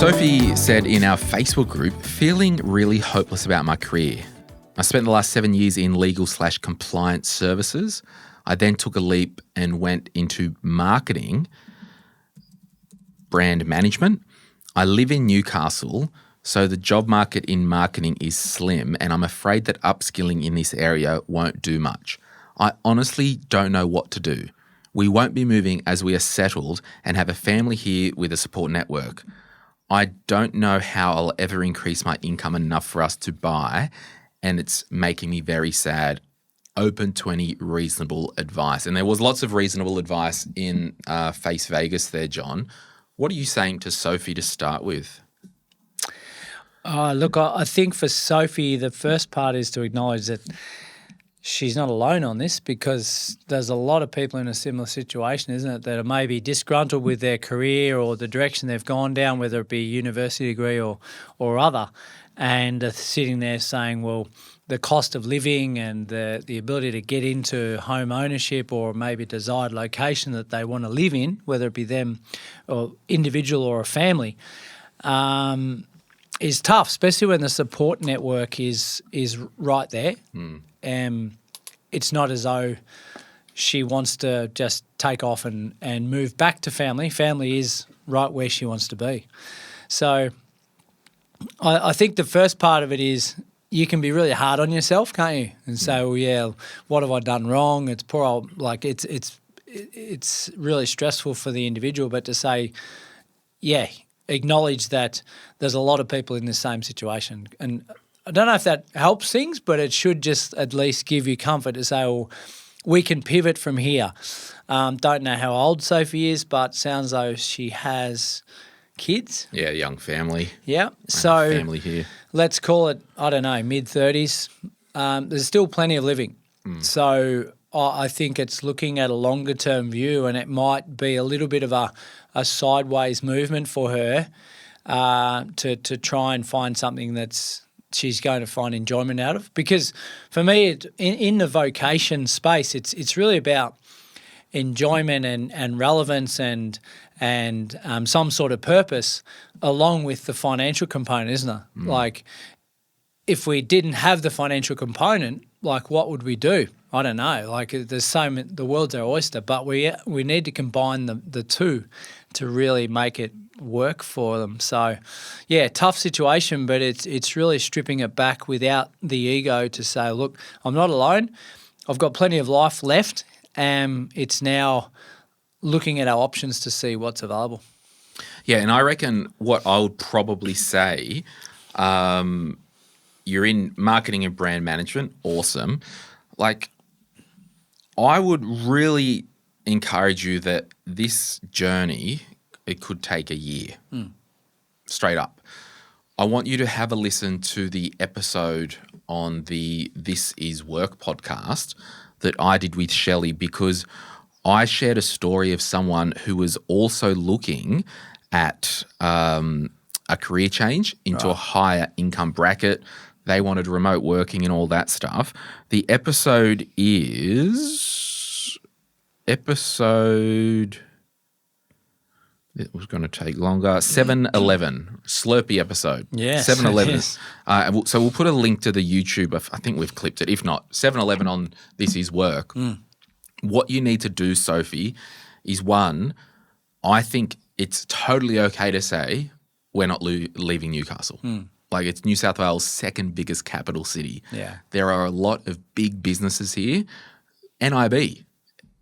Sophie said in our Facebook group, feeling really hopeless about my career. I spent the last 7 years in legal/compliance services. I then took a leap and went into marketing, brand management. I live in Newcastle, so the job market in marketing is slim, and I'm afraid that upskilling in this area won't do much. I honestly don't know what to do. We won't be moving as we are settled and have a family here with a support network. I don't know how I'll ever increase my income enough for us to buy, and it's making me very sad. Open to any reasonable advice. And there was lots of reasonable advice in Face Vegas there, John. What are you saying to Sophie to start with? Look, I think for Sophie, the first part is to acknowledge that she's not alone on this, because there's a lot of people in a similar situation, isn't it, that are maybe disgruntled with their career or the direction they've gone down, whether it be a university degree or other, and are sitting there saying, well, the cost of living and the ability to get into home ownership or maybe a desired location that they want to live in, whether it be them or individual or a family, is tough, especially when the support network is right there. It's not as though she wants to just take off and move back to family. Family is right where she wants to be. So I think the first part of it is you can be really hard on yourself, can't you? And say, well, yeah, what have I done wrong? It's poor old, like it's really stressful for the individual. But to say, yeah, acknowledge that there's a lot of people in the same situation. And I don't know if that helps things, but it should just at least give you comfort to say, well, we can pivot from here. Don't know how old Sophie is, but sounds though she has kids. Yeah, young family. Yeah. So family here. Let's call it, I don't know, mid-30s. There's still plenty of living. So I think it's looking at a longer-term view, and it might be a little bit of a sideways movement for her to try and find something that's she's going to find enjoyment out of. Because for me, in the vocation space, it's really about enjoyment and relevance and some sort of purpose along with the financial component, isn't it? Like, if we didn't have the financial component, like, what would we do? I don't know. Like, there's the world's our oyster, but we need to combine the two to really make it work for them. So, yeah, tough situation, but it's really stripping it back without the ego to say, look, I'm not alone. I've got plenty of life left, and it's now looking at our options to see what's available. Yeah, and I reckon what I would probably say, you're in marketing and brand management, awesome. Like, I would really encourage you that this journey, it could take a year, straight up. I want you to have a listen to the episode on the This Is Work podcast that I did with Shelley, because I shared a story of someone who was also looking at a career change into a higher income bracket. They wanted remote working and all that stuff. The episode is it was going to take longer. 7-Eleven, Slurpee episode. Yes. 7-Eleven. Yes. So we'll put a link to the YouTube. I think we've clipped it. If not, 7-Eleven on This Is Work. What you need to do, Sophie, is one, I think it's totally okay to say we're not leaving Newcastle. Like, it's New South Wales' second biggest capital city. Yeah. There are a lot of big businesses here. NIB,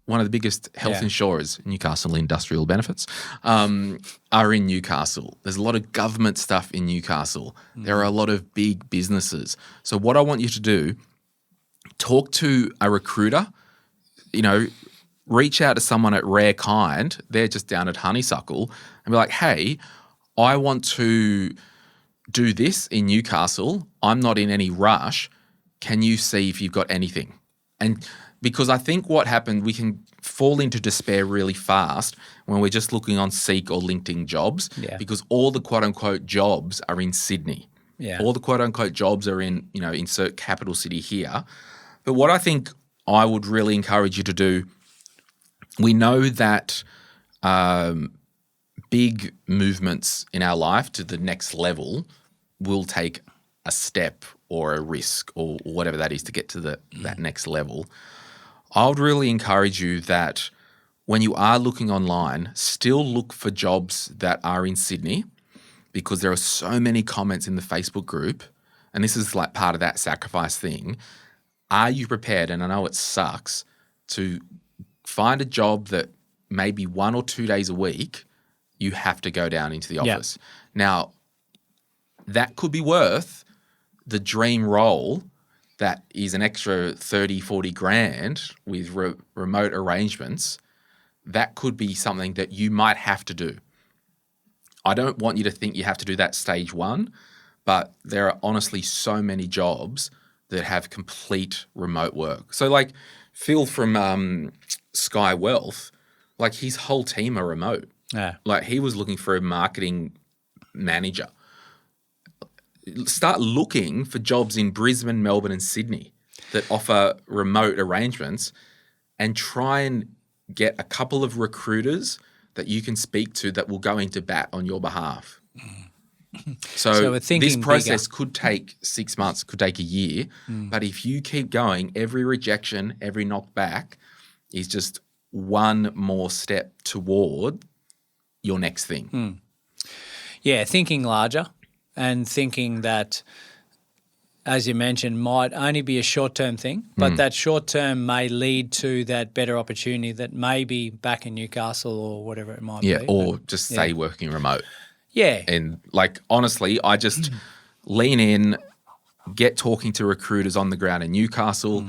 one of the biggest health insurers, Newcastle Industrial Benefits, are in Newcastle. There's a lot of government stuff in Newcastle. There are a lot of big businesses. So what I want you to do, talk to a recruiter, reach out to someone at Rare Kind, they're just down at Honeysuckle, and be like, hey, I want to do this in Newcastle. I'm not in any rush. Can you see if you've got anything? And because I think what happened, we can fall into despair really fast when we're just looking on Seek or LinkedIn jobs, because all the quote-unquote jobs are in Sydney. Yeah. All the quote-unquote jobs are in, insert capital city here. But what I think I would really encourage you to do, we know that big movements in our life to the next level will take a step or a risk or whatever that is to get to that next level. I would really encourage you that when you are looking online, still look for jobs that are in Sydney, because there are so many comments in the Facebook group, and this is like part of that sacrifice thing. Are you prepared, and I know it sucks, to find a job that maybe 1 or 2 days a week you have to go down into the office? Now, that could be worth the dream role that is an extra 30, 40 grand with remote arrangements. That could be something that you might have to do. I don't want you to think you have to do that stage one, but there are honestly so many jobs that have complete remote work. So like Phil from Sky Wealth, like his whole team are remote. Yeah. Like he was looking for a marketing manager. Start looking for jobs in Brisbane, Melbourne and Sydney that offer remote arrangements, and try and get a couple of recruiters that you can speak to that will go into bat on your behalf. So this process could take 6 months, could take a year, but if you keep going, every rejection, every knockback is just one more step toward your next thing. Yeah, thinking larger and thinking that, as you mentioned, might only be a short-term thing, but that short-term may lead to that better opportunity that may be back in Newcastle or whatever it might be. Yeah, or just stay working remote. Yeah. And like, honestly, I just lean in, get talking to recruiters on the ground in Newcastle,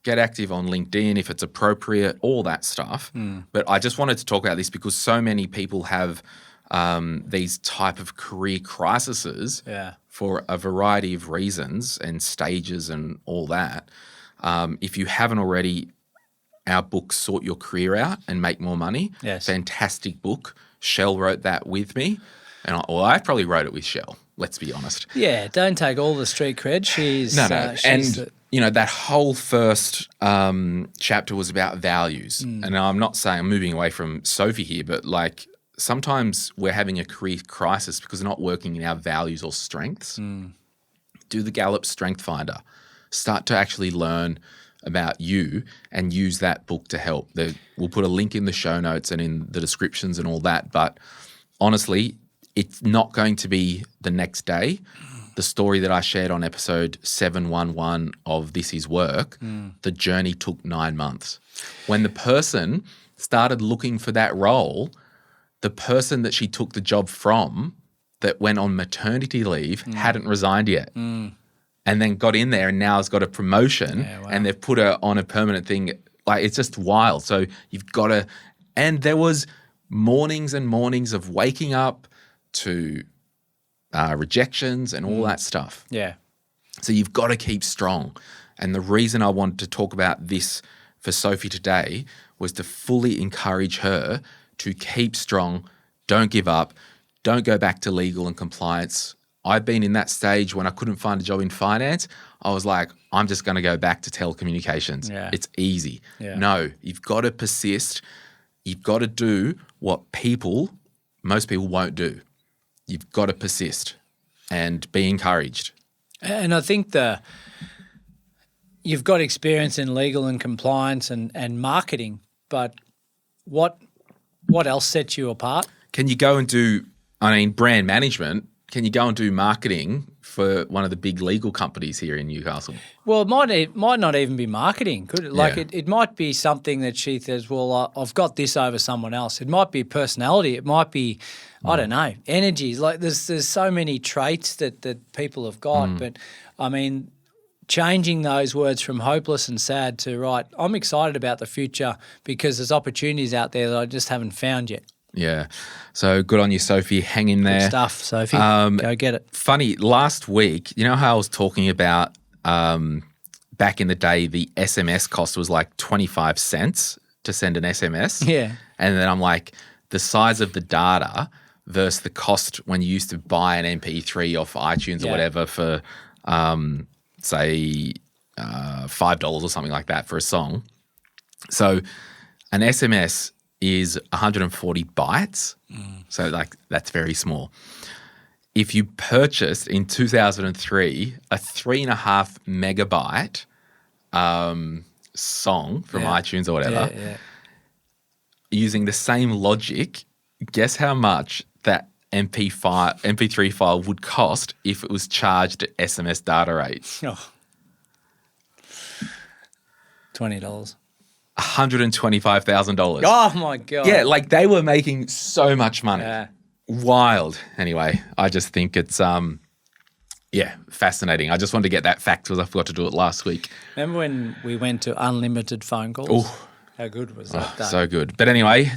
get active on LinkedIn if it's appropriate, all that stuff. But I just wanted to talk about this because so many people have these type of career crises for a variety of reasons and stages and all that. If you haven't already, our book, Sort Your Career Out and Make More Money, fantastic book. Shell wrote that with me. And I probably wrote it with Shell, let's be honest. Yeah, don't take all the street cred. She's you know, that whole first chapter was about values. And I'm not saying I'm moving away from Sophie here, but like sometimes we're having a career crisis because we're not working in our values or strengths. Do the Gallup Strength Finder. Start to actually learn about you and use that book to help. We'll put a link in the show notes and in the descriptions and all that. But honestly, it's not going to be the next day. The story that I shared on episode 711 of This Is Work, the journey took 9 months. When the person started looking for that role, the person that she took the job from that went on maternity leave hadn't resigned yet. And then got in there and now has got a promotion and they've put her on a permanent thing. Like, it's just wild. So you've got to – and there was mornings and mornings of waking up to rejections and all that stuff. Yeah. So you've got to keep strong. And the reason I wanted to talk about this for Sophie today was to fully encourage her to keep strong, don't give up, don't go back to legal and compliance. I've been in that stage when I couldn't find a job in finance. I was like, I'm just going to go back to telecommunications. Yeah. It's easy. Yeah. No, you've got to persist. You've got to do what most people won't do. You've got to persist and be encouraged. And I think you've got experience in legal and compliance and marketing, but what else sets you apart? Can you go and do, brand management? Can you go and do marketing for one of the big legal companies here in Newcastle? Well, it might not even be marketing, could it? Like it might be something that she says, well, I've got this over someone else. It might be personality. It might be, I don't know, energy. Like there's so many traits that people have got. But, changing those words from hopeless and sad to, right, I'm excited about the future because there's opportunities out there that I just haven't found yet. Yeah. So good on you, Sophie. Hang in there. Good stuff, Sophie. Go get it. Funny, last week, you know how I was talking about back in the day, the SMS cost was like 25 cents to send an SMS? Yeah. And then I'm like, the size of the data versus the cost when you used to buy an MP3 off iTunes or whatever for, say, $5 or something like that for a song. So an SMS is 140 bytes. So like that's very small. If you purchased in 2003 a 3.5 megabyte song from iTunes or whatever, using the same logic, guess how much that MP3 file would cost if it was charged at SMS data rates? Oh. $20. $125,000. Oh, my God. Yeah, like they were making so much money. Yeah. Wild. Anyway, I just think it's fascinating. I just wanted to get that fact because I forgot to do it last week. Remember when we went to unlimited phone calls? Oh, how good was that? So good. But anyway,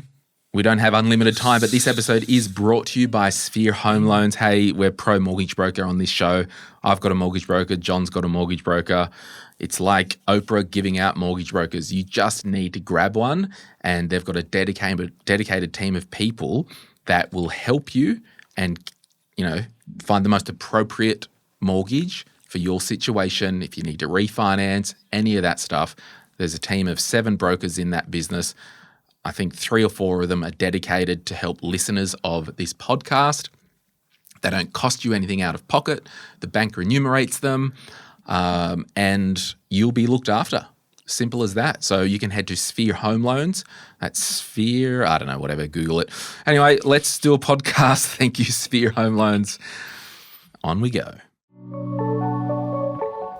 we don't have unlimited time, but this episode is brought to you by Sphere Home Loans. Hey, we're pro mortgage broker on this show. I've got a mortgage broker. John's got a mortgage broker. It's like Oprah giving out mortgage brokers. You just need to grab one, and they've got a dedicated team of people that will help you and, find the most appropriate mortgage for your situation. If you need to refinance, any of that stuff, there's a team of 7 brokers in that business. I think 3 or 4 of them are dedicated to help listeners of this podcast. They don't cost you anything out of pocket. The bank remunerates them, and you'll be looked after. Simple as that. So you can head to Sphere Home Loans. That's Sphere, I don't know, whatever, Google it. Anyway, let's do a podcast. Thank you, Sphere Home Loans. On we go.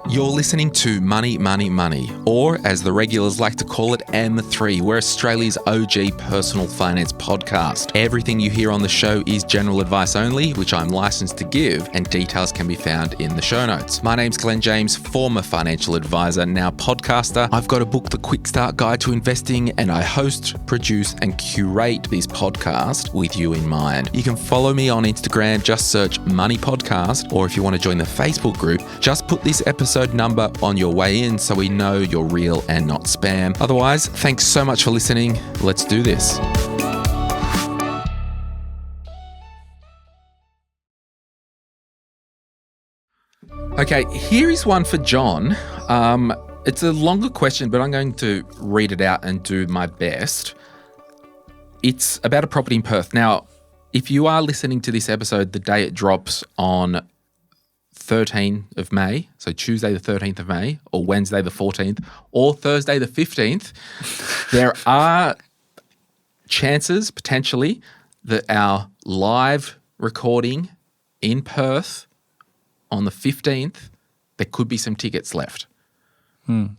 You're listening to Money, Money, Money, or as the regulars like to call it, M3. We're Australia's OG personal finance podcast. Everything you hear on the show is general advice only, which I'm licensed to give, and details can be found in the show notes. My name's Glen James, former financial advisor, now podcaster. I've got a book, The Quick Start Guide to Investing, and I host, produce, and curate this podcast with you in mind. You can follow me on Instagram, just search Money Podcast, or if you want to join the Facebook group, just put this episode number on your way in so we know you're real and not spam. Otherwise, thanks so much for listening. Let's do this. Okay, here is one for John. It's a longer question, but I'm going to read it out and do my best. It's about a property in Perth. Now, if you are listening to this episode the day it drops on 13th of May, so Tuesday the 13th of May, or Wednesday the 14th, or Thursday the 15th, there are chances, potentially, that our live recording in Perth on the 15th, there could be some tickets left.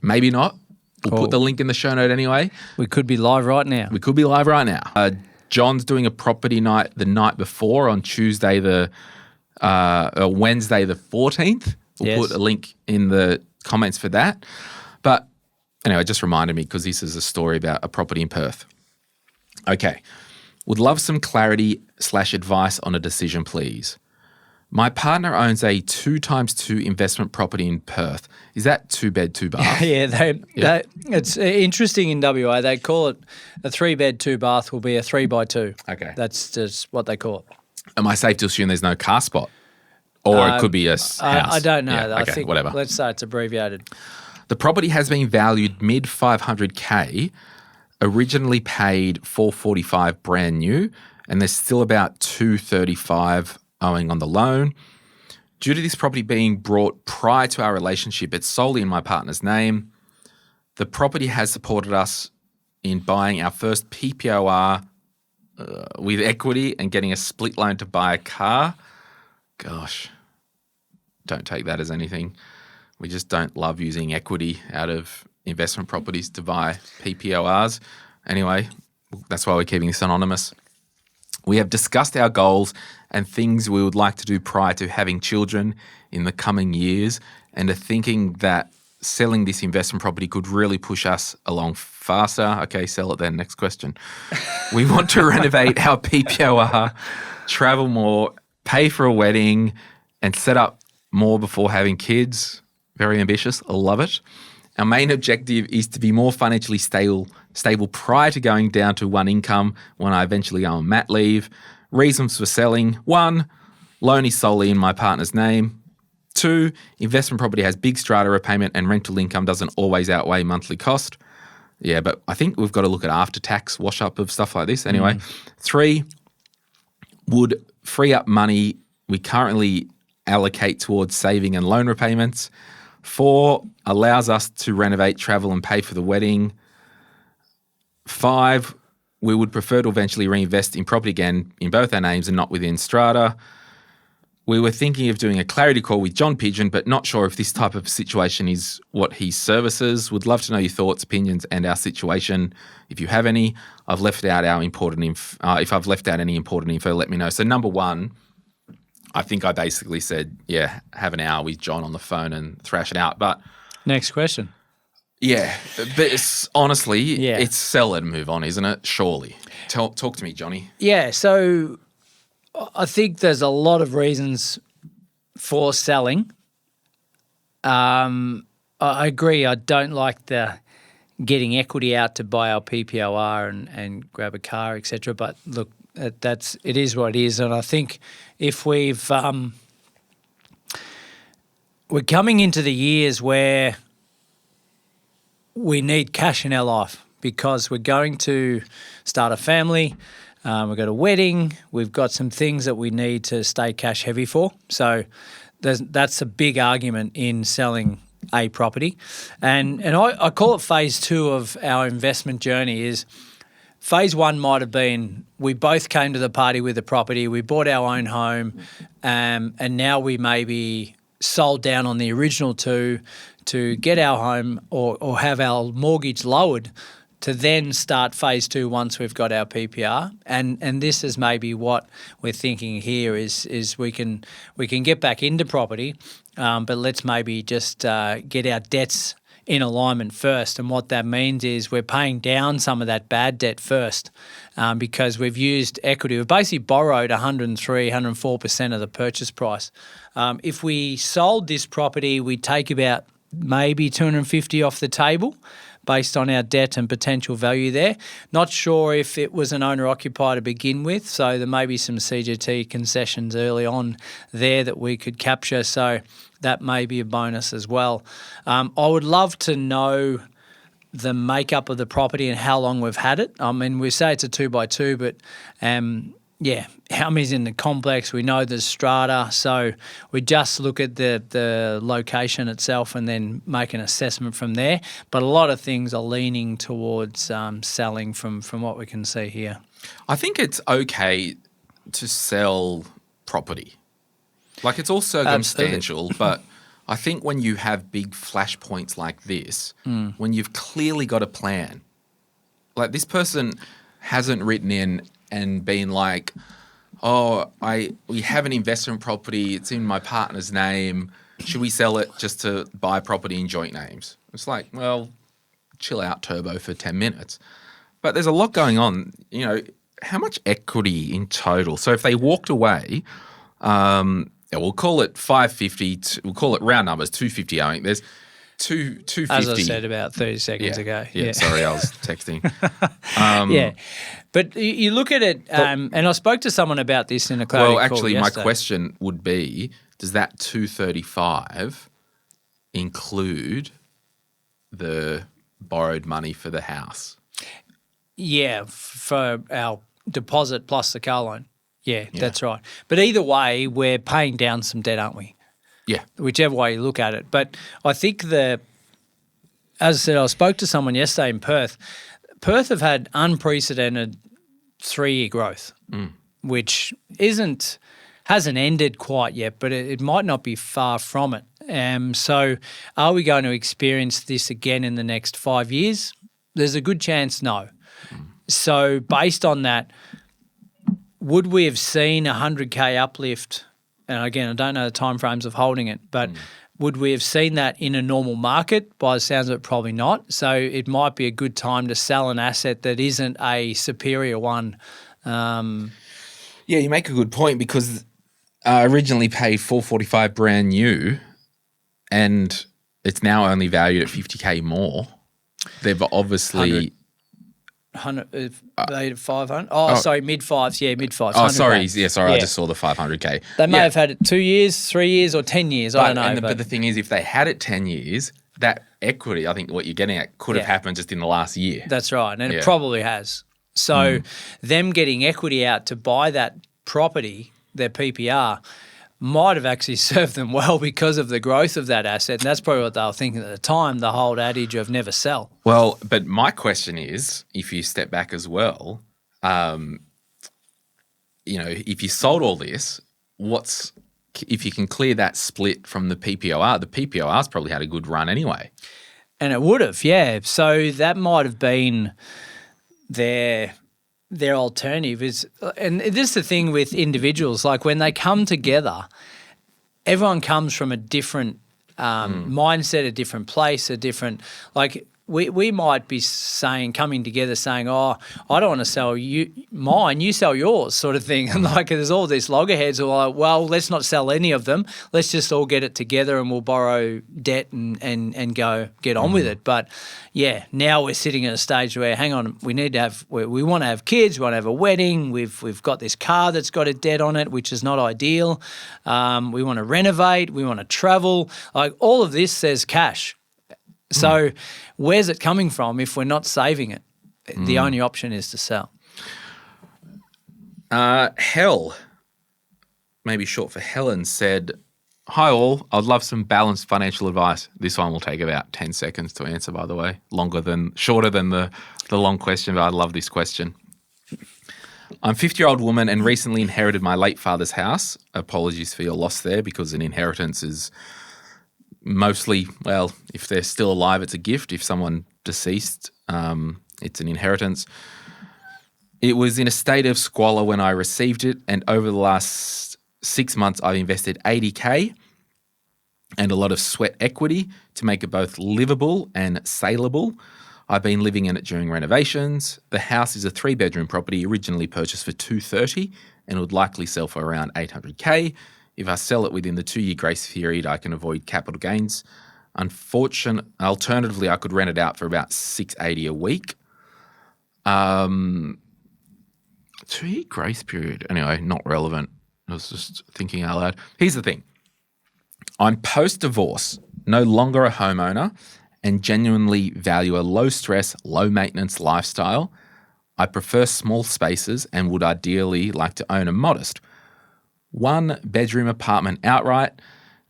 Maybe not. We'll put the link in the show note anyway. We could be live right now. We could be live right now. John's doing a property night the night before on Tuesday Wednesday the 14th. We'll put a link in the comments for that. But anyway, it just reminded me because this is a story about a property in Perth. Okay. Would love some clarity / advice on a decision, please. My partner owns a 2x2 investment property in Perth. Is that 2-bed, 2-bath? Yeah, it's interesting in WA. They call it a 3-bed, 2-bath will be a 3x2. Okay. That's just what they call it. Am I safe to assume there's no car spot? Or it could be a house? I don't know. Yeah, I think whatever. Let's say it's abbreviated. The property has been valued mid $500K, originally paid $445 brand new, and there's still about $235 owing on the loan. Due to this property being brought prior to our relationship, it's solely in my partner's name. The property has supported us in buying our first PPOR with equity and getting a split loan to buy a car. Gosh, don't take that as anything. We just don't love using equity out of investment properties to buy PPORs. Anyway, that's why we're keeping this anonymous. We have discussed our goals and things we would like to do prior to having children in the coming years, and are thinking that selling this investment property could really push us along faster. Okay, sell it then. Next question. We want to renovate our PPOR, travel more, pay for a wedding, and set up more before having kids. Very ambitious. I love it. Our main objective is to be more financially stable prior to going down to one income when I eventually go on mat leave. Reasons for selling: 1, loan is solely in my partner's name. 2, investment property has big strata repayment and rental income doesn't always outweigh monthly cost. Yeah, but I think we've got to look at after-tax wash-up of stuff like this. Anyway, 3 would free up money we currently allocate towards saving and loan repayments. 4 allows us to renovate, travel, and pay for the wedding. 5, we would prefer to eventually reinvest in property again in both our names and not within strata. We were thinking of doing a clarity call with John Pidgeon, but not sure if this type of situation is what he services. Would love to know your thoughts, opinions, and our situation. If you have any, I've left out our important if I've left out any important info, let me know. So number 1, I think I basically said, yeah, have an hour with John on the phone and thrash it out. But Next question. yeah, but honestly, it's sell it and move on, isn't it? Surely. Talk to me, Johnny. Yeah, so I think there's a lot of reasons for selling. I agree. I don't like the getting equity out to buy our PPOR and grab a car, etc. But look, it is what it is, and I think if we're coming into the years where we need cash in our life because we're going to start a family. We've got a wedding. We've got some things that we need to stay cash heavy for. So that's a big argument in selling a property. And I call it phase 2 of our investment journey is phase 1 might have been we both came to the party with a property. We bought our own home and now we maybe sold down on the original 2 to get our home or have our mortgage lowered to then start phase 2 once we've got our PPR. And this is maybe what we're thinking here is we can get back into property, but let's maybe just get our debts in alignment first. And what that means is we're paying down some of that bad debt first because we've used equity. We've basically borrowed 103, 104% of the purchase price. If we sold this property, we'd take about maybe 250 off the table based on our debt and potential value there. Not sure if it was an owner-occupier to begin with, so there may be some CGT concessions early on there that we could capture, so that may be a bonus as well. I would love to know the makeup of the property and how long we've had it. I mean, we say it's a 2x2, but how many's in the complex? We know there's strata, so we just look at the location itself and then make an assessment from there. But a lot of things are leaning towards selling from what we can see here. I think it's okay to sell property. Like it's all circumstantial, but I think when you have big flashpoints like this, when you've clearly got a plan, like this person hasn't written in and been like, we have an investment property, it's in my partner's name, should we sell it just to buy property in joint names? It's like, well, chill out, Turbo, for 10 minutes. But there's a lot going on. You know, how much equity in total? So if they walked away, we'll call it 550, we'll call it round numbers, 250 owing. There's 250. As I said about 30 seconds ago. Yeah, sorry, I was texting. But you look at it, and I spoke to someone about this in a clarity call actually, yesterday. my question would be, does that 235 include the borrowed money for the house? Yeah, for our deposit plus the car loan. Yeah, that's right. But either way, we're paying down some debt, aren't we? Yeah. Whichever way you look at it. But I think as I said, I spoke to someone yesterday in Perth. Perth have had unprecedented 3-year growth, which hasn't ended quite yet, but it might not be far from it. So are we going to experience this again in the next 5 years? There's a good chance no. So based on that, would we have seen a 100K uplift? And again, I don't know the timeframes of holding it, but would we have seen that in a normal market? By the sounds of it, probably not. So it might be a good time to sell an asset that isn't a superior one. Yeah, you make a good point because I originally paid $445 brand new and it's now only valued at 50K more. They've obviously... 100, 500. Sorry, mid-fives. Yeah, mid-fives. Oh, sorry. Yeah, sorry. I just saw the 500K. They may have had it 2 years, 3 years, or 10 years. I don't know. But the thing is, if they had it 10 years, that equity, I think what you're getting at, could have happened just in the last year. That's right, and it probably has. So them getting equity out to buy that property, their PPR, might have actually served them well because of the growth of that asset, and that's probably what they were thinking at the time, the whole adage of never sell. Well, but my question is, if you step back as well, if you sold all this, if you can clear that split from the PPOR's probably had a good run anyway. And it would have, yeah. So that might have been their alternative and this is the thing with individuals, like when they come together, everyone comes from a different mindset, a different place, a different, like we might be coming together saying, oh, I don't want to sell you mine, you sell yours, sort of thing. And like there's all these loggerheads who are like, well, let's not sell any of them. Let's just all get it together and we'll borrow debt and go get on with it. But yeah, now we're sitting at a stage where, hang on, we want to have kids, we want to have a wedding, we've got this car that's got a debt on it, which is not ideal. We want to renovate, we want to travel. Like all of this says cash. So where's it coming from if we're not saving it? The only option is to sell. Hell, maybe short for Helen, said, hi all, I'd love some balanced financial advice. This one will take about 10 seconds to answer, by the way. Shorter than the long question, but I love this question. I'm a 50-year-old woman and recently inherited my late father's house. Apologies for your loss there, because an inheritance is mostly, well, if they're still alive, it's a gift. If someone deceased, it's an inheritance. It was in a state of squalor when I received it, and over the last 6 months, I've invested $80K and a lot of sweat equity to make it both livable and saleable. I've been living in it during renovations. The house is a 3-bedroom property originally purchased for $230 and would likely sell for around $800K. If I sell it within the 2-year grace period, I can avoid capital gains. Alternatively, I could rent it out for about $680 a week. 2-year grace period. Anyway, not relevant. I was just thinking out loud. Here's the thing. I'm post-divorce, no longer a homeowner, and genuinely value a low-stress, low-maintenance lifestyle. I prefer small spaces and would ideally like to own a modest 1-bedroom apartment outright.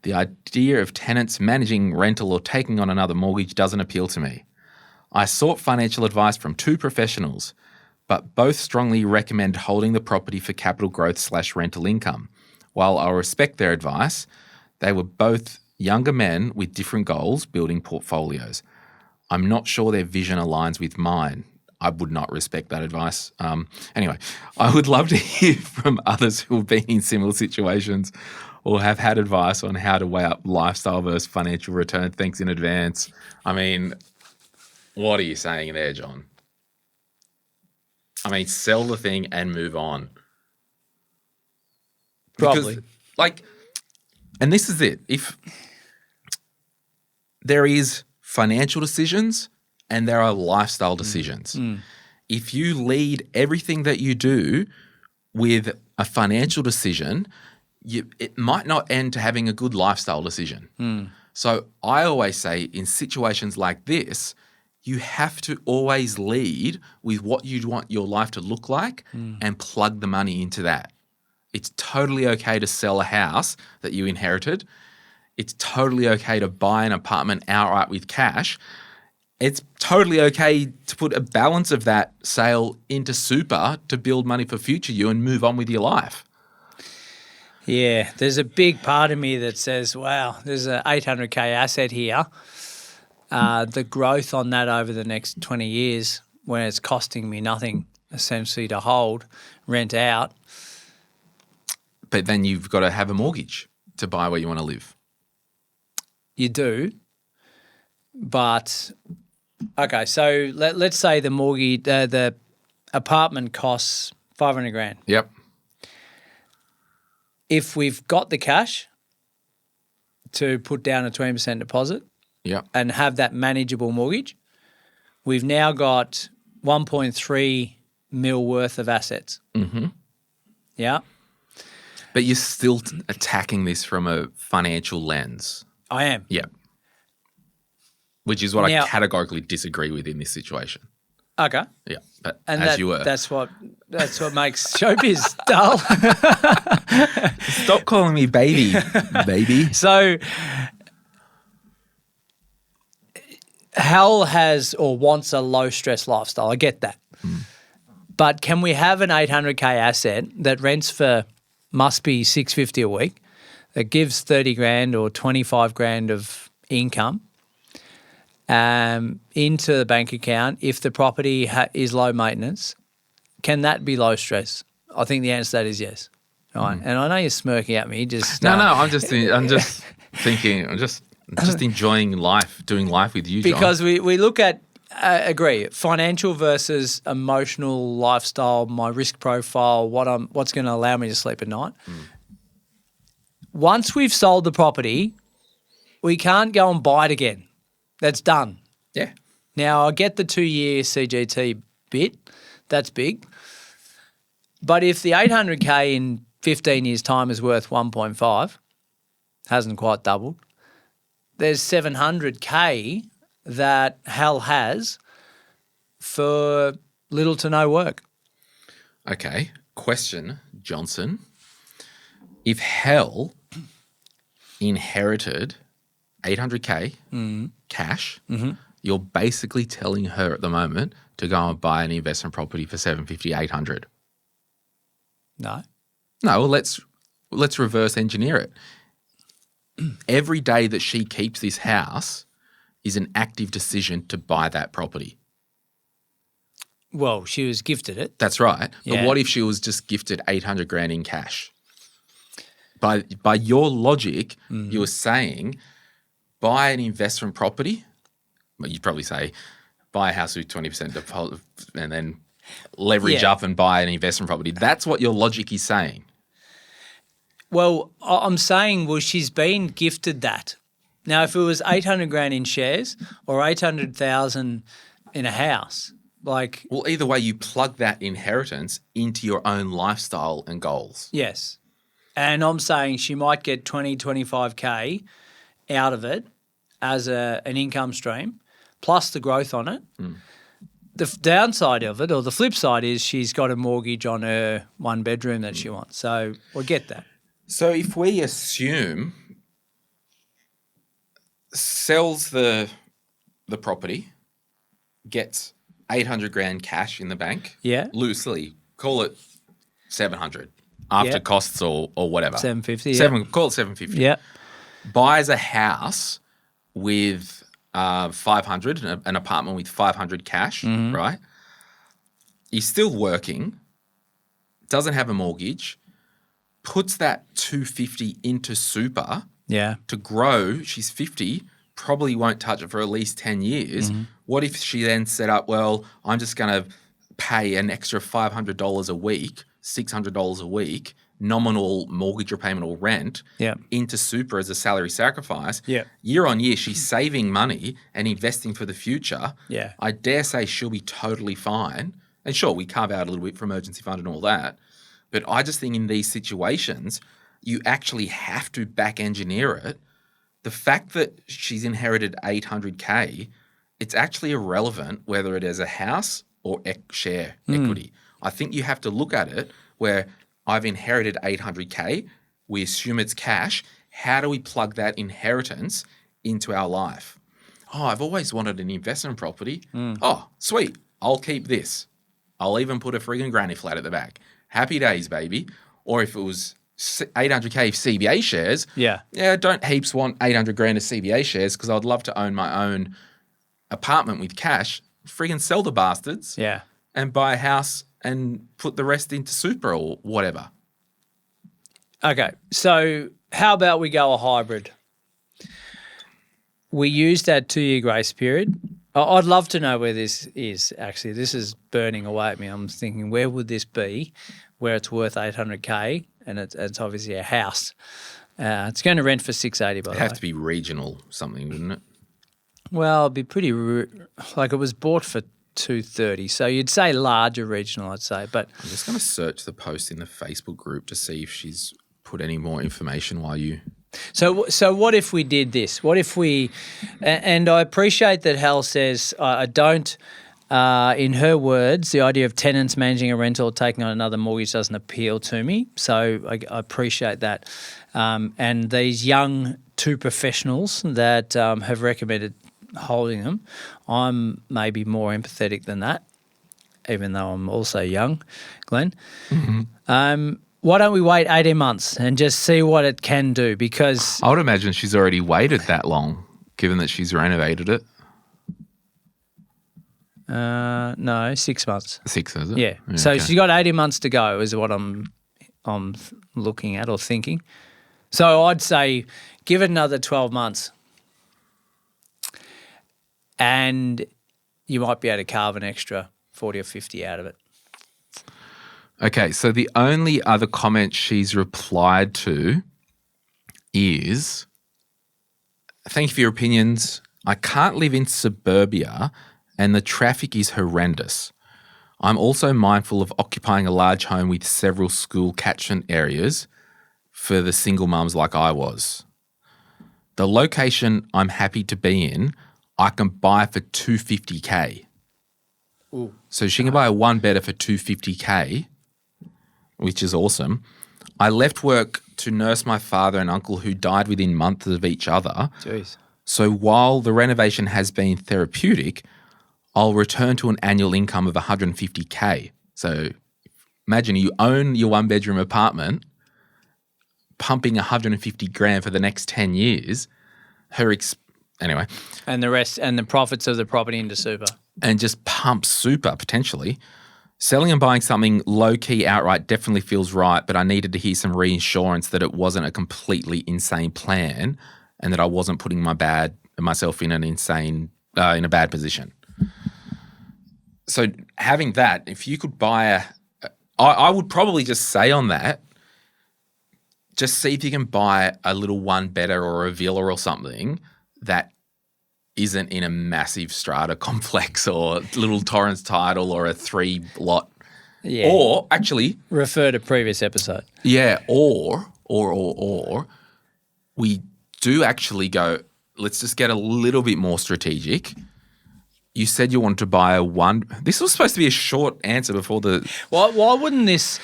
The idea of tenants managing rental or taking on another mortgage doesn't appeal to me. I sought financial advice from 2 professionals, but both strongly recommend holding the property for capital growth / rental income. While I respect their advice, they were both younger men with different goals, building portfolios. I'm not sure their vision aligns with mine. I would not respect that advice. Anyway, I would love to hear from others who have been in similar situations or have had advice on how to weigh up lifestyle versus financial return. Thanks in advance. I mean, what are you saying there, John? I mean, sell the thing and move on. Probably. Because, and this is it. If there is financial decisions and there are lifestyle decisions. If you lead everything that you do with a financial decision, it might not end to having a good lifestyle decision. So I always say in situations like this, you have to always lead with what you'd want your life to look like and plug the money into that. It's totally okay to sell a house that you inherited. It's totally okay to buy an apartment outright with cash. It's totally okay to put a balance of that sale into super to build money for future you and move on with your life. Yeah, there's a big part of me that says, wow, there's an $800K asset here. The growth on that over the next 20 years when it's costing me nothing essentially to hold, rent out. But then you've got to have a mortgage to buy where you want to live. You do, but okay. So let's say the mortgage, the apartment costs $500,000. Yep. If we've got the cash to put down a 20% deposit, yep, and have that manageable mortgage, we've now got 1.3 mil worth of assets. Yeah. But you're still attacking this from a financial lens. I am. Yeah. which is what Now- I categorically disagree with in this situation. Okay. Yeah, but And as you were. that's what makes showbiz dull. Stop calling me baby, baby. So Hal has or wants a low stress lifestyle. I get that. But can we have an 800K asset that rents for must be $650 a week, that gives 30 grand or 25 grand of income into the bank account if the property is low maintenance? Can that be low stress? I think the answer to that is yes. All right. And I know you're smirking at me. Just No, I'm just thinking. I'm just enjoying life, doing life with you, John. because we look at agree financial versus emotional lifestyle, my risk profile, what's going to allow me to sleep at night. Once we've sold the property, we can't go and buy it again. That's done. Yeah. Now, I get the 2-year CGT bit. That's big. But if the 800K in 15 years' time is worth 1.5, hasn't quite doubled, there's 700K that Hal has for little to no work. Okay. Question, Johnson. If Hell inherited 800K cash, you're basically telling her at the moment to go and buy an investment property for 750, 800. No. No, well, let's reverse engineer it. Every day that she keeps this house is an active decision to buy that property. Well, she was gifted it. That's right. Yeah. But what if she was just gifted 800 grand in cash? By your logic, you were saying buy an investment property. Well, you'd probably say buy a house with 20% deposit and then leverage up and buy an investment property. That's what your logic is saying. Well, I'm saying, well, she's been gifted that. Now, if it was 800 grand in shares or 800,000 in a house, like... Well, either way, you plug that inheritance into your own lifestyle and goals. Yes. And I'm saying she might get 20, 25K out of it as an income stream, plus the growth on it. The downside of it, or the flip side, is she's got a mortgage on her one bedroom that she wants. So we'll get that. So if we assume sells the property, gets 800 grand cash in the bank, loosely, call it 700 after costs or whatever. 750, call it 750. Yeah. Buys a house with 500, an apartment with 500 cash, right? He's still working, doesn't have a mortgage, puts that 250 into super to grow. She's 50, probably won't touch it for at least 10 years. What if she then set up, well, I'm just going to pay an extra $500 a week, $600 a week, nominal mortgage repayment or rent into super as a salary sacrifice. Year on year, she's saving money and investing for the future. I dare say she'll be totally fine. And sure, we carve out a little bit for emergency fund and all that. But I just think in these situations, you actually have to back engineer it. The fact that she's inherited 800K, it's actually irrelevant whether it is a house or share equity. I think you have to look at it where I've inherited 800K. We assume it's cash. How do we plug that inheritance into our life? Oh, I've always wanted an investment property. Oh, sweet. I'll keep this. I'll even put a friggin' granny flat at the back. Happy days, baby. Or if it was 800K CBA shares, don't heaps want 800 grand of CBA shares because I'd love to own my own apartment with cash. Friggin' sell the bastards and buy a house and put the rest into super or whatever. Okay, so how about we go a hybrid? We use that 2-year grace period. I'd love to know where this is, actually. This is burning away at me. I'm thinking, where would this be where it's worth 800K and it's obviously a house? It's going to rent for 680, by the way. It'd have to be regional something, wouldn't it? Well, it'd be pretty like it was bought for 230. So you'd say larger regional, I'd say. But I'm just going to search the post in the Facebook group to see if she's put any more information while you So what if we did this? What if we, and I appreciate that Hal says, I don't, in her words, the idea of tenants managing a rental or taking on another mortgage doesn't appeal to me. So I appreciate that. And these young two professionals that have recommended holding them, I'm maybe more empathetic than that, even though I'm also young, Glenn. Mm-hmm. Why don't we wait 18 months and just see what it can do? Because I would imagine she's already waited that long, given that she's renovated it. no, 6 months. 6, is it? Yeah. So she's got 18 months to go is what I'm looking at or thinking. So I'd say give it another 12 months and you might be able to carve an extra 40 or 50 out of it. Okay, so the only other comment she's replied to is, thank you for your opinions. I can't live in suburbia and the traffic is horrendous. I'm also mindful of occupying a large home with several school catchment areas for the single mums like I was. The location I'm happy to be in, I can buy for $250K. Ooh. So she can buy a one-bedder for $250K, which is awesome. I left work to nurse my father and uncle who died within months of each other. Jeez. So while the renovation has been therapeutic, I'll return to an annual income of $150K. So imagine you own your one-bedroom apartment, pumping $150,000 for the next 10 years. Anyway. And the rest and the profits of the property into super. And just pump super potentially. Selling and buying something low-key outright definitely feels right, but I needed to hear some reassurance that it wasn't a completely insane plan and that I wasn't putting myself in in a bad position. So having that, if you could buy I would probably just say on that, just see if you can buy a little one-bedder or a villa or something that isn't in a massive strata complex or little Torrens title or a 3-lot. Yeah. Or actually refer to previous episode. Yeah, or we do actually go, let's just get a little bit more strategic. You said you wanted to buy this was supposed to be a short answer before the Why wouldn't this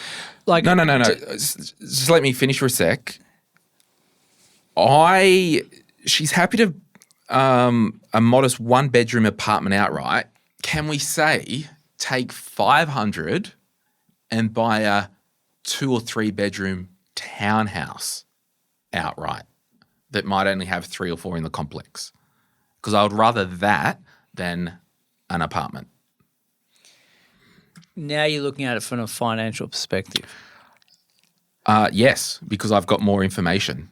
like No. Just let me finish for a sec. She's happy to a modest one-bedroom apartment outright. Can we say take 500 and buy a 2 or 3 bedroom townhouse outright that might only have 3 or 4 in the complex? Because I would rather that than an apartment. Now you're looking at it from a financial perspective. Yes, because I've got more information.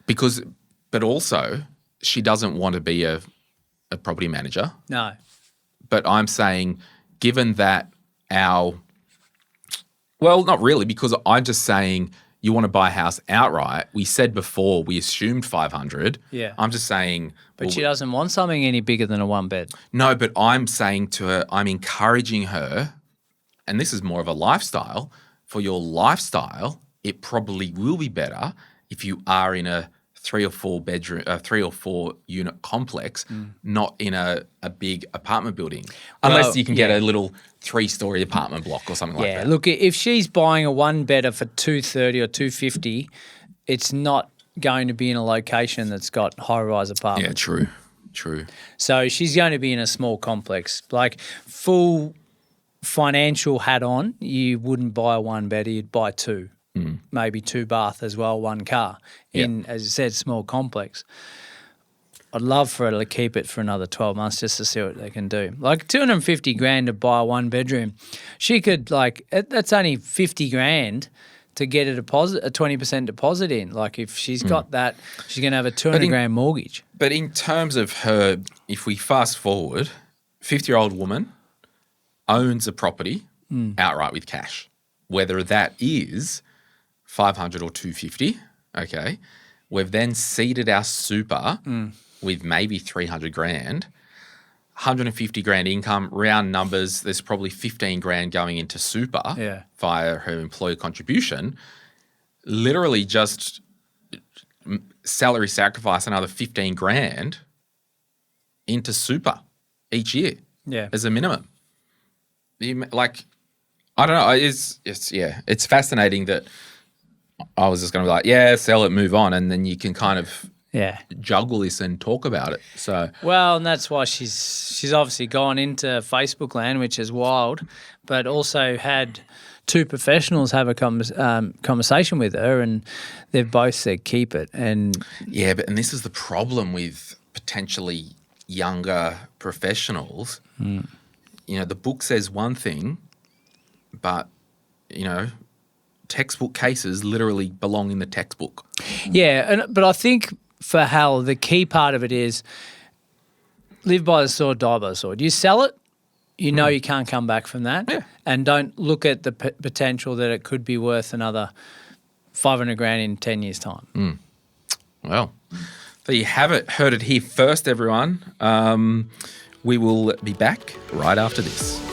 But also, she doesn't want to be a property manager. No. But I'm saying, given that not really, because I'm just saying you want to buy a house outright. We said before we assumed 500. Yeah. I'm just saying. But she doesn't want something any bigger than a one bed. No, but I'm saying to her, I'm encouraging her, and this is more of a lifestyle. For your lifestyle, it probably will be better if you are in a 3 or 4 unit complex, not in a big apartment building, unless you can get a little 3-story apartment block or something like that. Yeah, look, if she's buying a one-bedder for $230 or $250, it's not going to be in a location that's got high-rise apartments. Yeah, true. So she's going to be in a small complex. Like full financial hat on, you wouldn't buy a one-bedder, you'd buy 2. Maybe 2 bath as well, 1 car in, as I said, small complex. I'd love for her to keep it for another 12 months just to see what they can do. Like $250,000 to buy a 1-bedroom. She could that's only $50,000 to get a 20% deposit in. Like if she's got that, she's going to have a $200,000 mortgage. But in terms of her, if we fast forward, 50-year-old woman owns a property outright with cash, whether that is 500 or 250, okay. We've then seeded our super with maybe 300,000, 150,000 income, round numbers, there's probably 15,000 going into super via her employer contribution. Literally just salary sacrifice another 15 grand into super each year as a minimum. I don't know. It's fascinating that I was just going to be like, sell it, move on, and then you can kind of juggle this and talk about it. So and that's why she's obviously gone into Facebook land, which is wild, but also had two professionals have a conversation with her, and they've both said keep it. And and this is the problem with potentially younger professionals. You know, the book says one thing, but textbook cases literally belong in the textbook. But I think for Hal, the key part of it is live by the sword, die by the sword. You sell it, you know you can't come back from that, and don't look at the potential that it could be worth another 500 grand in 10 years' time. Well, there you have it. Heard it here first, everyone. We will be back right after this.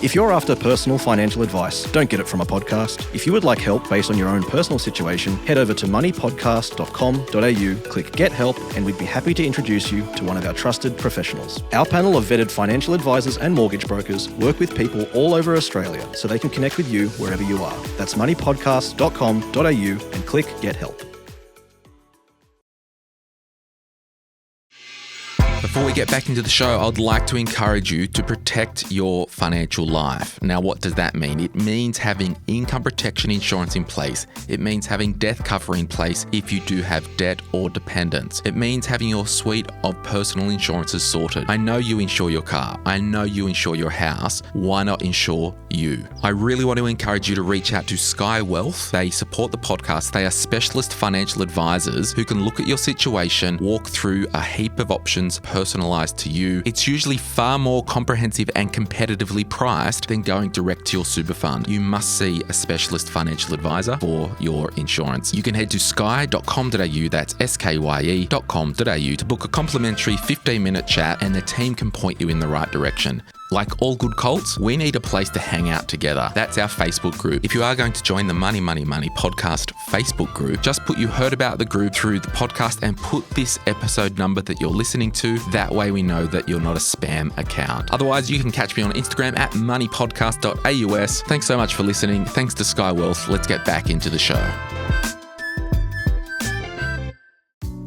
If you're after personal financial advice, don't get it from a podcast. If you would like help based on your own personal situation, head over to moneypodcast.com.au, click Get Help, and we'd be happy to introduce you to one of our trusted professionals. Our panel of vetted financial advisors and mortgage brokers work with people all over Australia so they can connect with you wherever you are. That's moneypodcast.com.au and click Get Help. Before we get back into the show, I'd like to encourage you to protect your financial life. Now, what does that mean? It means having income protection insurance in place. It means having death cover in place if you do have debt or dependents. It means having your suite of personal insurances sorted. I know you insure your car. I know you insure your house. Why not insure you? I really want to encourage you to reach out to Sky Wealth. They support the podcast. They are specialist financial advisors who can look at your situation, walk through a heap of options personalized to you. It's usually far more comprehensive and competitively priced than going direct to your super fund. You must see a specialist financial advisor for your insurance. You can head to sky.com.au, that's skye.com.au, to book a complimentary 15-minute chat, and the team can point you in the right direction. Like all good cults, we need a place to hang out together. That's our Facebook group. If you are going to join the Money, Money, Money podcast Facebook group, just put you heard about the group through the podcast and put this episode number that you're listening to. That way we know that you're not a spam account. Otherwise, you can catch me on Instagram at moneypodcast.aus. Thanks so much for listening. Thanks to Sky Wealth. Let's get back into the show.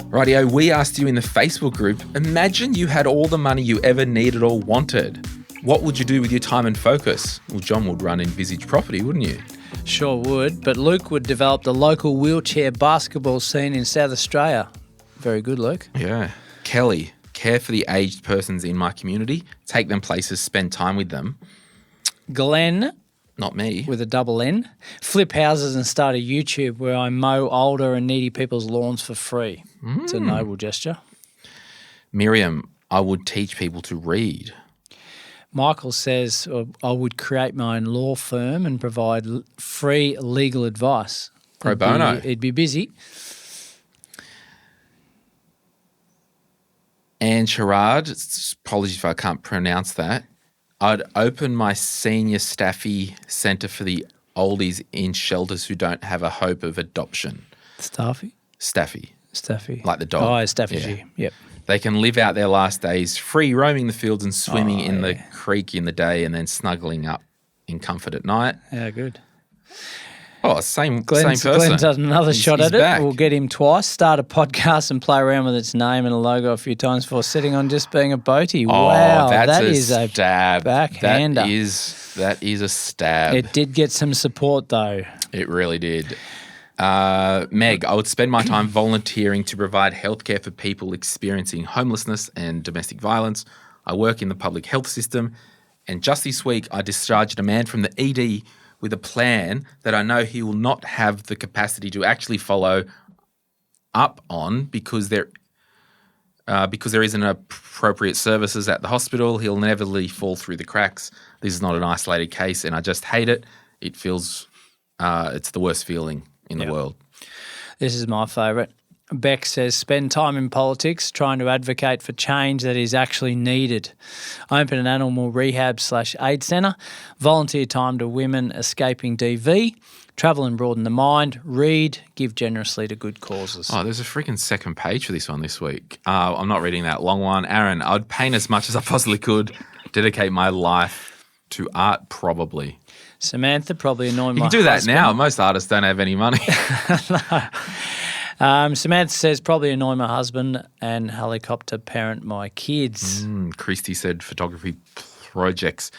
Rightio, we asked you in the Facebook group, imagine you had all the money you ever needed or wanted. What would you do with your time and focus? Well, John would run Envisage Property, wouldn't you? Sure would, but Luke would develop the local wheelchair basketball scene in South Australia. Very good, Luke. Yeah. Kelly, care for the aged persons in my community, take them places, spend time with them. Glen, not me, with a double N, flip houses and start a YouTube where I mow older and needy people's lawns for free. It's a noble gesture. Miriam, I would teach people to read. Michael says, I would create my own law firm and provide free legal advice. Pro bono. It'd be busy. And Sherrard, apologies if I can't pronounce that, I'd open my senior staffy centre for the oldies in shelters who don't have a hope of adoption. Staffy? Staffy. Staffy. Like the dog. Oh, Staffy. Yep. They can live out their last days free roaming the fields and swimming in the creek in the day and then snuggling up in comfort at night. Yeah, good. Oh, same Glenn person. does another shot at it. Back. We'll get him twice. Start a podcast and play around with its name and a logo a few times before sitting on just being a boatie. Wow, that is a stab. Backhander. That is a stab. It did get some support though. It really did. Meg, I would spend my time volunteering to provide healthcare for people experiencing homelessness and domestic violence. I work in the public health system, and just this week I discharged a man from the ED with a plan that I know he will not have the capacity to actually follow up on because there isn't appropriate services at the hospital. He'll inevitably fall through the cracks. This is not an isolated case, and I just hate it. It feels it's the worst feeling in the world. This is my favourite. Beck says, spend time in politics trying to advocate for change that is actually needed. I open an animal rehab /aid centre, volunteer time to women escaping DV, travel and broaden the mind, read, give generously to good causes. Oh, there's a freaking second page for this one this week. I'm not reading that long one. Aaron, I'd paint as much as I possibly could, dedicate my life to art probably. Samantha, probably annoying You my can do that husband. now. Most artists don't have any money. Samantha says, probably annoy my husband and helicopter parent my kids. Christy said photography projects,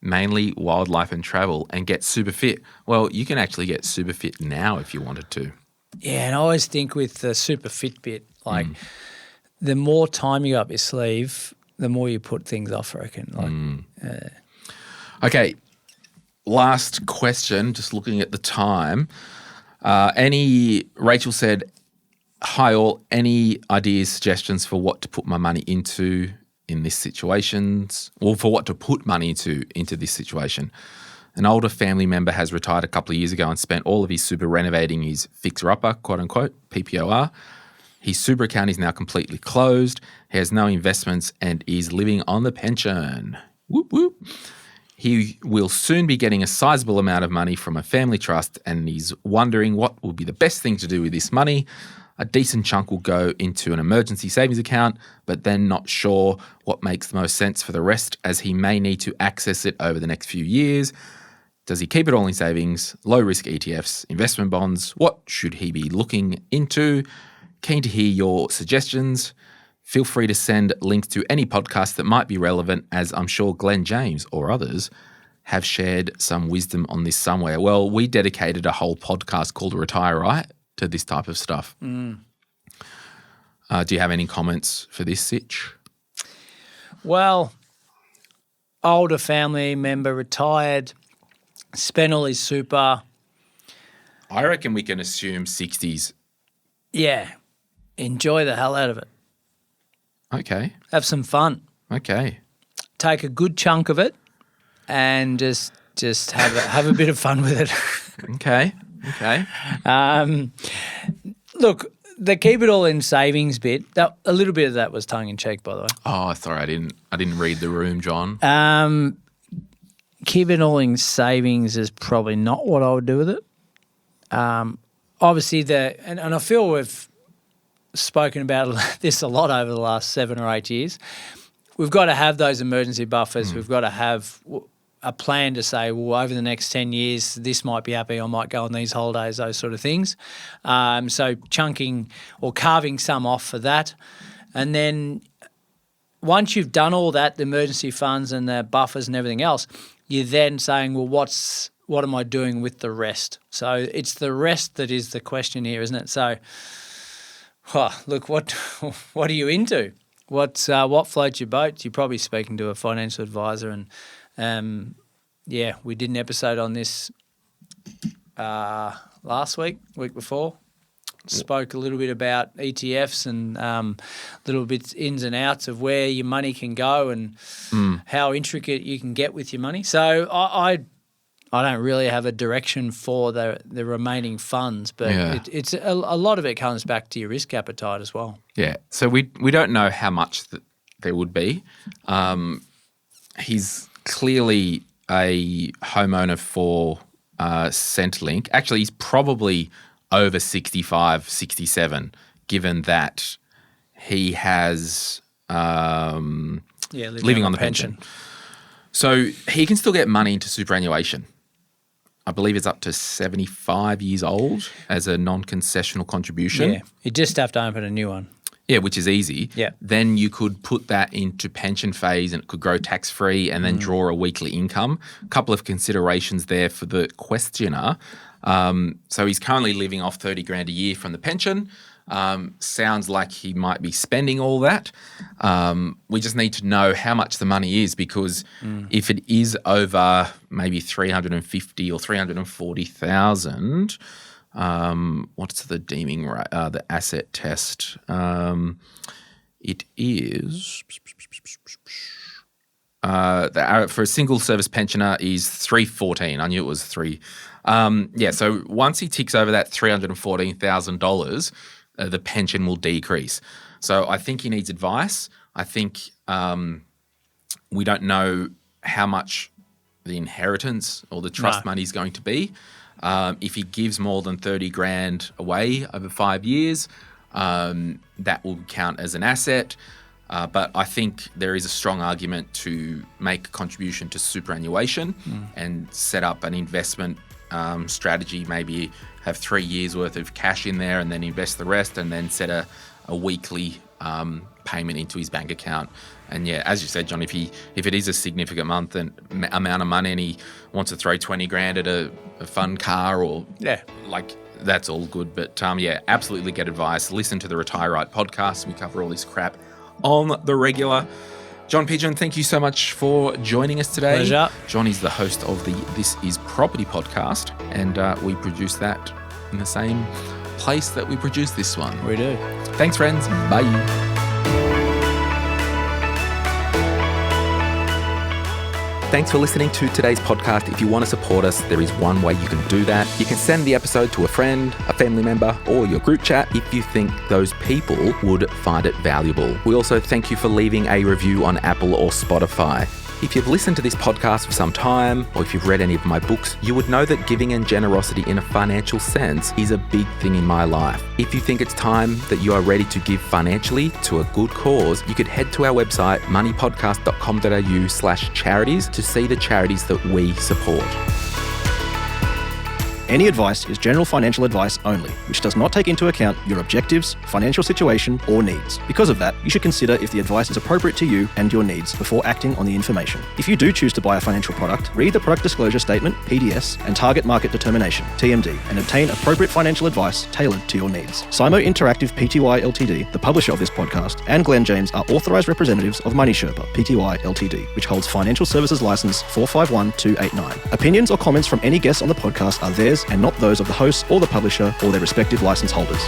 mainly wildlife and travel, and get super fit. Well, you can actually get super fit now if you wanted to. Yeah, and I always think with the super fit bit, like the more time you got up your sleeve, the more you put things off, I reckon. Okay, last question, just looking at the time. Rachel said, hi all, any ideas, suggestions for what to put my money into in this situation, or for what to put money into this situation? An older family member has retired a couple of years ago and spent all of his super renovating his fixer-upper, quote-unquote, PPOR. His super account is now completely closed. He has no investments and is living on the pension. Whoop, whoop. He will soon be getting a sizable amount of money from a family trust and he's wondering what will be the best thing to do with this money. A decent chunk will go into an emergency savings account, but then not sure what makes the most sense for the rest as he may need to access it over the next few years. Does he keep it all in savings, low-risk ETFs, investment bonds? What should he be looking into? Keen to hear your suggestions. Feel free to send links to any podcast that might be relevant, as I'm sure Glen James or others have shared some wisdom on this somewhere. Well, we dedicated a whole podcast called Retire Right to this type of stuff. Do you have any comments for this, Sitch? Well, older family member retired, spent all his super. I reckon we can assume 60s. Yeah, enjoy the hell out of it. Okay. Have some fun. Okay. Take a good chunk of it and just have a bit of fun with it. Okay. Okay. Look, the keep it all in savings bit, a little bit of that was tongue in cheek, by the way. Oh, sorry, I didn't read the room, John. Keep it all in savings is probably not what I would do with it. Obviously, and I feel we've spoken about this a lot over the last 7 or 8 years. We've got to have those emergency buffers. We've got to have a plan to say, well, over the next 10 years, this might be happening. I might go on these holidays, those sort of things. So chunking or carving some off for that. And then once you've done all that, the emergency funds and the buffers and everything else, you're then saying, well, what am I doing with the rest? So it's the rest that is the question here, isn't it? So, look, what are you into? What floats your boat? You're probably speaking to a financial advisor, and we did an episode on this last week before. Spoke a little bit about ETFs and little bits ins and outs of where your money can go and how intricate you can get with your money. So I don't really have a direction for the remaining funds, but it's a lot of it comes back to your risk appetite as well. Yeah. So we don't know how much there would be. He's clearly a homeowner for Centrelink. Actually, he's probably over 65, 67, given that he has living on the pension. So he can still get money into superannuation. I believe it's up to 75 years old as a non-concessional contribution. Yeah, you just have to open a new one. Yeah, which is easy. Yeah. Then you could put that into pension phase and it could grow tax-free and then draw a weekly income. A couple of considerations there for the questioner. So he's currently living off 30 grand a year from the pension. Sounds like he might be spending all that. We just need to know how much the money is, because if it is over maybe 350 or 340,000, what's the deeming rate? The asset test. It is for a single service pensioner is 314. I knew it was 3. So once he ticks over that $314,000, the pension will decrease. So I think he needs advice. I think we don't know how much the inheritance or the trust money is going to be. If he gives more than 30 grand away over 5 years, that will count as an asset. But I think there is a strong argument to make a contribution to superannuation and set up an investment strategy, maybe have 3 years worth of cash in there and then invest the rest, and then set a weekly payment into his bank account. And yeah, as you said, John, if it is a significant amount of money and he wants to throw 20 grand at a fun car or that's all good. But yeah, absolutely get advice. Listen to the Retire Right podcast. We cover all this crap on the regular. John Pidgeon, thank you so much for joining us today. Pleasure. John is the host of the This Is Property podcast, and we produce that in the same place that we produce this one. We do. Thanks, friends. Bye. Thanks for listening to today's podcast. If you want to support us, there is one way you can do that. You can send the episode to a friend, a family member, or your group chat if you think those people would find it valuable. We also thank you for leaving a review on Apple or Spotify. If you've listened to this podcast for some time, or if you've read any of my books, you would know that giving and generosity in a financial sense is a big thing in my life. If you think it's time that you are ready to give financially to a good cause, you could head to our website, moneypodcast.com.au/charities, to see the charities that we support. Any advice is general financial advice only, which does not take into account your objectives, financial situation, or needs. Because of that, you should consider if the advice is appropriate to you and your needs before acting on the information. If you do choose to buy a financial product, read the Product Disclosure Statement, PDS, and Target Market Determination, TMD, and obtain appropriate financial advice tailored to your needs. Simo Interactive Pty Ltd, the publisher of this podcast, and Glen James are authorised representatives of Money Sherpa Pty Ltd, which holds Financial Services Licence 451289. Opinions or comments from any guests on the podcast are theirs and not those of the host or the publisher or their respective licence holders.